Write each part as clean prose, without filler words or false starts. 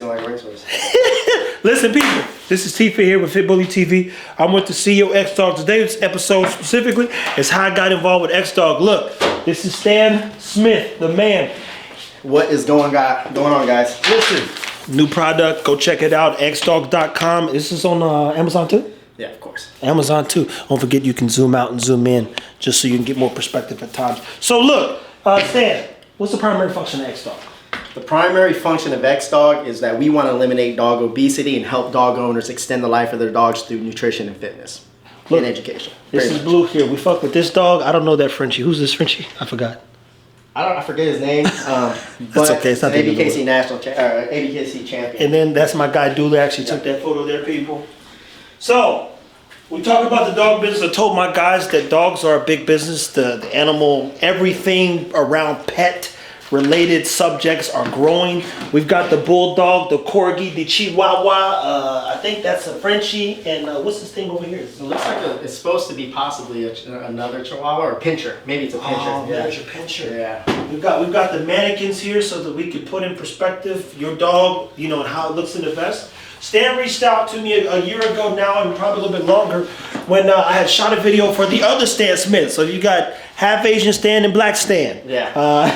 Like racehorse. Listen, people, this is Tifa here with Fit Bully TV. I'm with the CEO XDOG. Today's episode specifically is how I got involved with XDOG. Look, this is Stan Smith, the man. What is going on, guys? Listen, new product, go check it out, xdog.com. This is on Amazon too? Yeah, of course. Amazon too. Don't forget you can zoom out and zoom in just so you can get more perspective at times. So look, Stan, what's the primary function of XDOG? The primary function of XDOG is that we want to eliminate dog obesity and help dog owners extend the life of their dogs through nutrition and fitness and education. This is Blue here. We fuck with this dog. I don't know that Frenchie. Who's this Frenchie? I forgot. I forget his name. That's okay. It's not an ABKC ABKC champion. And then that's my guy Dooley. Actually took that photo there, people. So we talk about the dog business. I told my guys that dogs are a big business. The animal, everything around pet related subjects are growing. We've got the bulldog, the corgi, the chihuahua. I think that's a Frenchie. And what's this thing over here? It looks like it's supposed to be possibly another chihuahua or a pincher. Maybe it's a pincher. Oh, yeah. There's your pincher. Yeah. We've got the mannequins here so that we could put in perspective your dog, you know, and how it looks in the vest. Stan reached out to me a year ago now, and probably a little bit longer, when I had shot a video for the other Stan Smith. So you got half Asian Stan and black Stan. Yeah.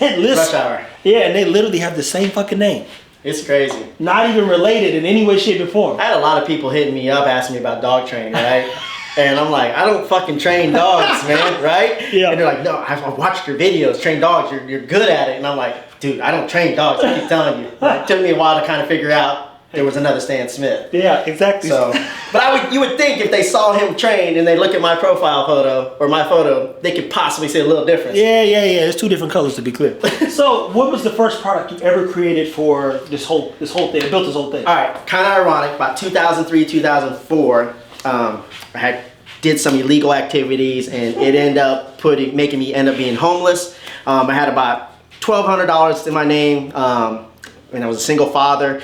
And listen, Rush hour. yeah, and they literally have the same fucking name. It's crazy. Not even related in any way, shape, or form. I had a lot of people hitting me up asking me about dog training, right? And I'm like, I don't fucking train dogs, man, right? Yeah. And they're like, no, I've watched your videos, train dogs, you're good at it. And I'm like, dude, I don't train dogs, I keep telling you. It took me a while to kind of figure out there was another Stan Smith. Yeah, exactly. So, but you would think if they saw him train and they look at my profile photo or my photo, they could possibly see a little difference. Yeah. There's two different colors to be clear. So, what was the first product you ever created for this whole thing? Built this whole thing. All right, kind of ironic. About 2003, 2004, I did some illegal activities, and it ended up making me end up being homeless. I had about $1,200 in my name, and I was a single father.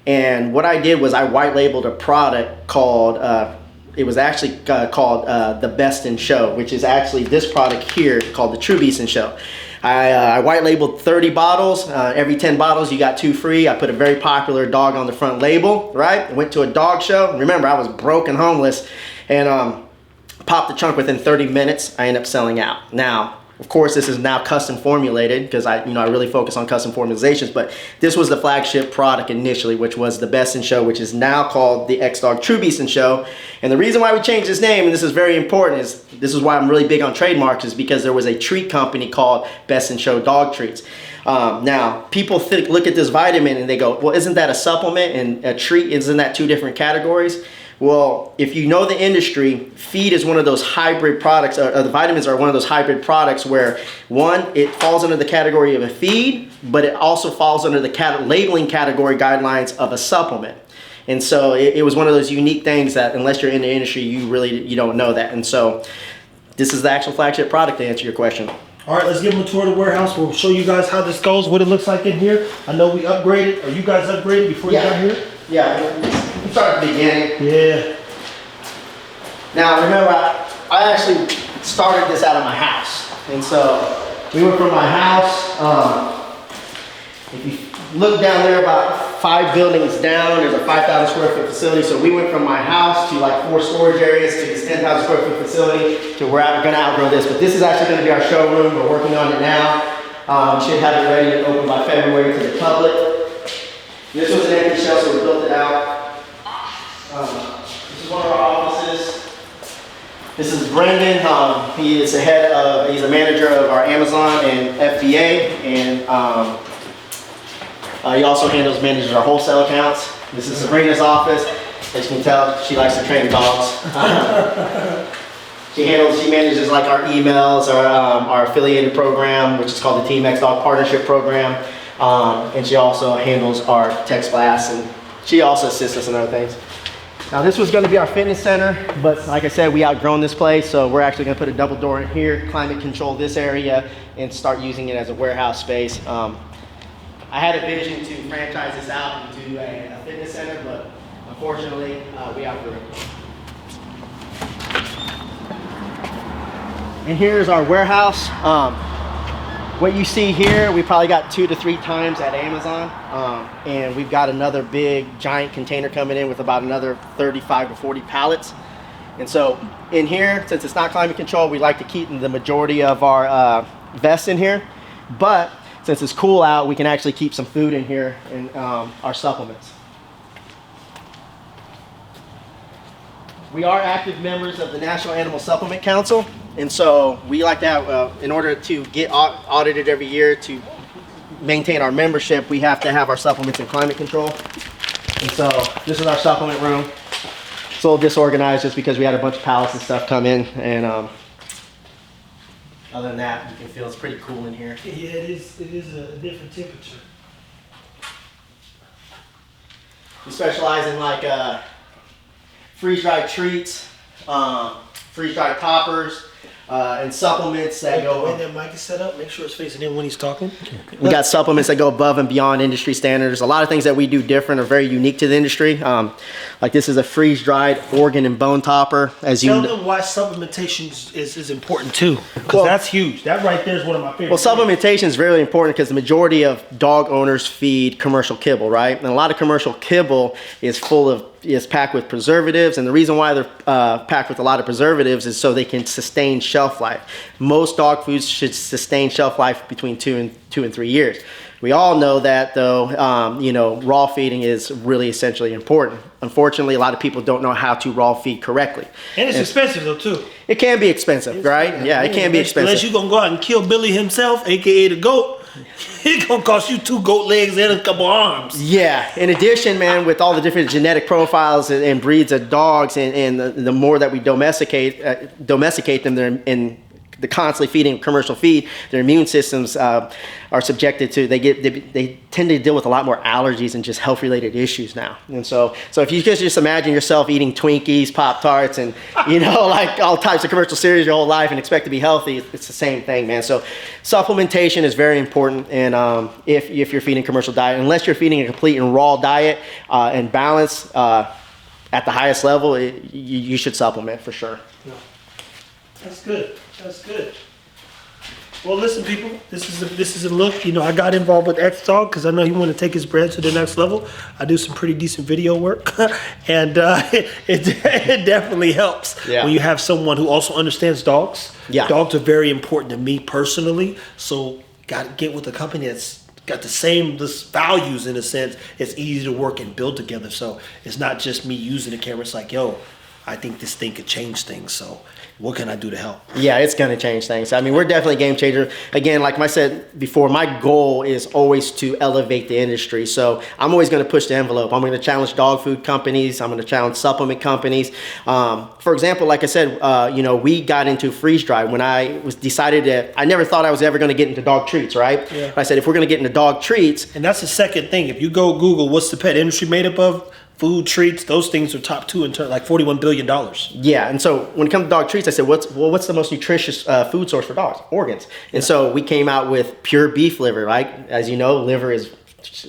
And what I did was I white labeled a product called, it was actually called the Best in Show, which is actually this product here called the True Beast in Show. I white labeled 30 bottles. Every 10 bottles you got 2 free. I put a very popular dog on the front label, right? I went to a dog show. Remember, I was broke and homeless, and popped the trunk within 30 minutes. I ended up selling out. Now, of course, this is now custom formulated because I really focus on custom formulations, but this was the flagship product initially, which was the Best in Show, which is now called the XDOG True Beast in Show. And the reason why we changed this name, and this is very important, is this is why I'm really big on trademarks, is because there was a treat company called Best in Show Dog Treats. Now, people look at this vitamin and they go, well, isn't that a supplement and a treat? Isn't that 2 different categories? Well, if you know the industry, feed is one of those hybrid products, or the vitamins are one of those hybrid products where, one, it falls under the category of a feed, but it also falls under the labeling category guidelines of a supplement. And so it was one of those unique things that unless you're in the industry, you don't know that. And so this is the actual flagship product to answer your question. All right, let's give them a tour of the warehouse. We'll show you guys how this goes, what it looks like in here. I know we upgraded, or you guys upgraded before you got here? Yeah. Start at the beginning. Yeah. Now remember, I actually started this out of my house, and so we went from my house. If you look down there, about 5 buildings down, there's a 5,000 square foot facility. So we went from my house to like 4 storage areas to this 10,000 square foot facility to we're going to outgrow this. But this is actually going to be our showroom. We're working on it now. We should have it ready to open by February to the public. This was an empty shell, so we built it out. This is one of our offices. This is Brendan. He is he's a manager of our Amazon and FBA, and he also manages our wholesale accounts. This is Sabrina's office. As you can tell, she likes to train dogs. She manages like our emails, our affiliated program, which is called the Team XDOG Partnership Program. And she also handles our text blasts, and she also assists us in other things. Now this was going to be our fitness center, but like I said, we outgrown this place, so we're actually going to put a double door in here, climate control this area, and start using it as a warehouse space. I had a vision to franchise this out into a fitness center, but unfortunately, we outgrew it. And here's our warehouse. What you see here, we probably got 2 to 3 times at Amazon. And we've got another big giant container coming in with about another 35 to 40 pallets. And so in here, since it's not climate controlled, we like to keep the majority of our vests in here. But since it's cool out, we can actually keep some food in here and our supplements. We are active members of the National Animal Supplement Council. And so we like to have, in order to get audited every year to maintain our membership, we have to have our supplements in climate control. And so this is our supplement room. It's a little disorganized just because we had a bunch of pallets and stuff come in. And other than that, you can feel it's pretty cool in here. Yeah, it is a different temperature. We specialize in like freeze-dried treats, freeze-dried toppers, and supplements that go. The way that mic is set up, make sure it's facing in when he's talking. We got supplements that go above and beyond industry standards. A lot of things that we do different are very unique to the industry. Like this is a freeze-dried organ and bone topper. As you Tell them why supplementation is important too, because that's huge. That right there is one of my favorite. Well, supplementation is very important because the majority of dog owners feed commercial kibble, right? And a lot of commercial kibble is packed with preservatives, and the reason why they're packed with a lot of preservatives is so they can sustain shelf life. Most dog foods should sustain shelf life between 2 and 3 years. We all know that, though. Raw feeding is really essentially important. Unfortunately, a lot of people don't know how to raw feed correctly. And it's expensive though too. It can be expensive, right? Yeah, it can be expensive. Unless you're gonna go out and kill Billy himself, aka the goat. It's gonna cost you 2 goat legs and a couple arms. Yeah. In addition, man, with all the different genetic profiles and breeds of dogs, and the more that we domesticate them, and the constantly feeding commercial feed, their immune systems are subjected to. They tend to deal with a lot more allergies and just health-related issues now. And so if you just imagine yourself eating Twinkies, Pop-Tarts, and like all types of commercial cereals your whole life and expect to be healthy, it's the same thing, man. So supplementation is very important, and if you're feeding commercial diet, unless you're feeding a complete and raw diet and balance at the highest level, you should supplement for sure. Yeah. That's good. That's good. Well, listen, people. This is a look. I got involved with XDOG because I know he wanted to take his brand to the next level. I do some pretty decent video work, and it definitely helps when you have someone who also understands dogs. Yeah. Dogs are very important to me personally, so got to get with a company that's got the same values in a sense. It's easy to work and build together. So it's not just me using the camera. It's like, yo, I think this thing could change things. So what can I do to help? Yeah, it's going to change things. I mean, we're definitely a game changer. Again, like I said before, my goal is always to elevate the industry. So I'm always going to push the envelope. I'm going to challenge dog food companies. I'm going to challenge supplement companies. For example, like I said, we got into freeze dry when I never thought I was ever going to get into dog treats, right? Yeah. I said, if we're going to get into dog treats. And that's the second thing. If you go Google, what's the pet industry made up of? Food, treats, those things are top 2 in terms, like $41 billion. Yeah, and so when it comes to dog treats, I said, what's the most nutritious food source for dogs? Organs. And so we came out with pure beef liver, right? As you know, liver is,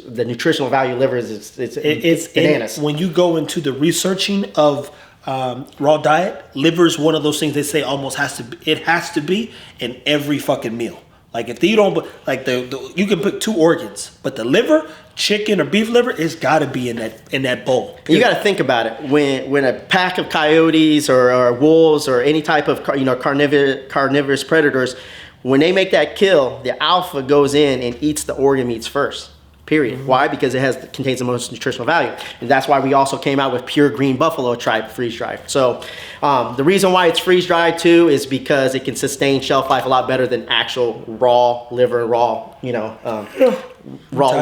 the nutritional value of liver is it's bananas. When you go into the researching of raw diet, liver is one of those things they say almost has to be in every fucking meal. Like if you don't, like you can put 2 organs, but the liver, chicken or beef liver, it's got to be in that bowl. You got to think about it. When a pack of coyotes or wolves or any type of carnivorous predators, when they make that kill, the alpha goes in and eats the organ meats first. Period. Mm-hmm. Why? Because it contains the most nutritional value. And that's why we also came out with pure green buffalo tripe freeze-dried. So the reason why it's freeze-dried too is because it can sustain shelf life a lot better than actual raw liver and raw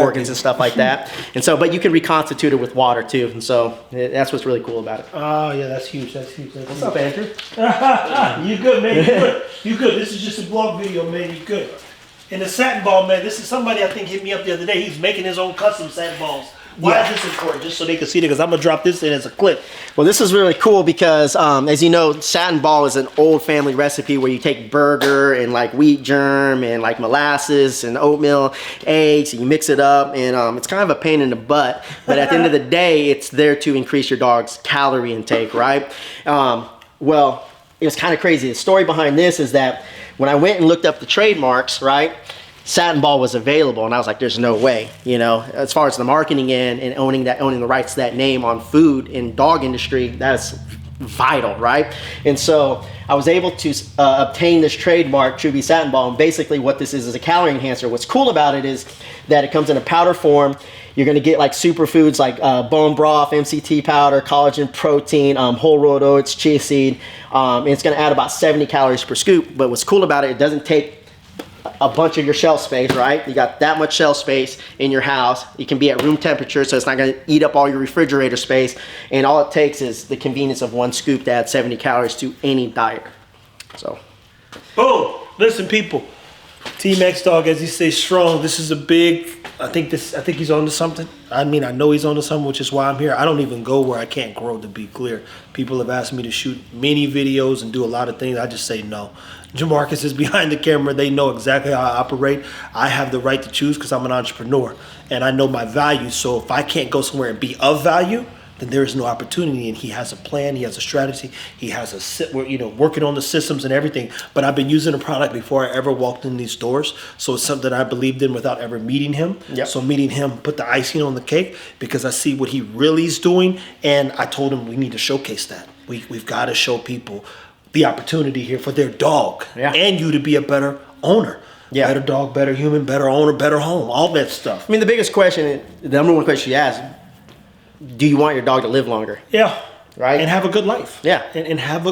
organs and stuff like that. And so, but you can reconstitute it with water too. And so that's what's really cool about it. Oh yeah, that's huge. What's up, Andrew? You good, man. You good. This is just a blog video, man. You good. And the satin ball, man, this is somebody I think hit me up the other day. He's making his own custom satin balls. Why is this important? Just so they can see it, because I'm going to drop this in as a clip. Well, this is really cool because, as you know, satin ball is an old family recipe where you take burger and like wheat germ and like molasses and oatmeal, eggs, and you mix it up. And it's kind of a pain in the butt. But at the end of the day, it's there to increase your dog's calorie intake, right? Well, it was kind of crazy. The story behind this is that when I went and looked up the trademarks, right? Satin Ball was available, and I was like, there's no way, you know, as far as the marketing end and owning the rights to that name on food in dog industry, that's vital, right? And so I was able to obtain this trademark, True Satin Ball, and basically what this is a calorie enhancer. What's cool about it is that it comes in a powder form. You're gonna get like superfoods like bone broth, MCT powder, collagen, protein, whole rolled oats, chia seed, and it's gonna add about 70 calories per scoop. But what's cool about it, it doesn't take a bunch of your shelf space, right? You got that much shelf space in your house. You can be at room temperature, so it's not gonna eat up all your refrigerator space. And all it takes is the convenience of one scoop to add 70 calories to any diet. So, boom. Listen, people. Team XDOG, as he stays strong, this is a big, I think he's on to something. I mean, I know he's on to something, which is why I'm here. I don't even go where I can't grow, to be clear. People have asked me to shoot many videos and do a lot of things. I just say no. Jamarcus is behind the camera. They know exactly how I operate. I have the right to choose because I'm an entrepreneur and I know my value. So if I can't go somewhere and be of value, then there is no opportunity. And he has a plan, he has a strategy, he has working on the systems and everything. But I've been using the product before I ever walked in these doors. So it's something that I believed in without ever meeting him. Yep. So meeting him put the icing on the cake because I see what he really is doing. And I told him we need to showcase that. We've got to show people the opportunity here for their dog and you to be a better owner. Yeah. Better dog, better human, better owner, better home, all that stuff. I mean, the biggest question, the number one question you ask, do you want your dog to live longer? Yeah. Right? And have a good life. Yeah. And have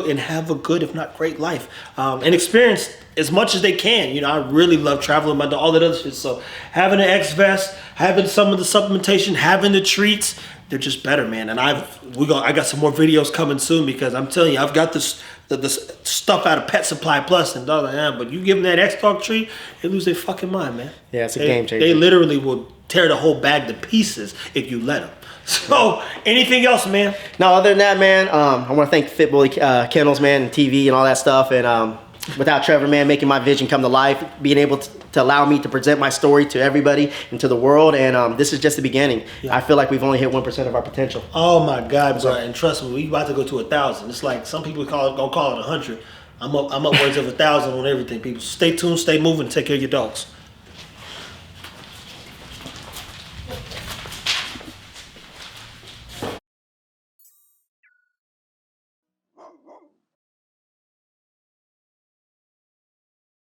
a good, if not great life. And experience as much as they can. You know, I really love traveling my dog, all that other shit. So having an X-Vest, having some of the supplementation, having the treats, they're just better, man. And I got some more videos coming soon because I'm telling you, I've got the stuff out of Pet Supply Plus and all that. But you give them that X-Dog treat, they lose their fucking mind, man. Yeah, it's a game changer. They literally will tear the whole bag to pieces if you let them. So, anything else, man? No, other than that, man, I want to thank Fit Bully Kennels, man, and TV and all that stuff. And without Trevor, man, making my vision come to life, being able to allow me to present my story to everybody and to the world. And this is just the beginning. Yeah. I feel like we've only hit 1% of our potential. Oh my God, bro! And trust me, we about to go to 1,000. It's like some people gonna call it 100. I'm upwards of 1,000 on everything. People, stay tuned, stay moving, take care of your dogs.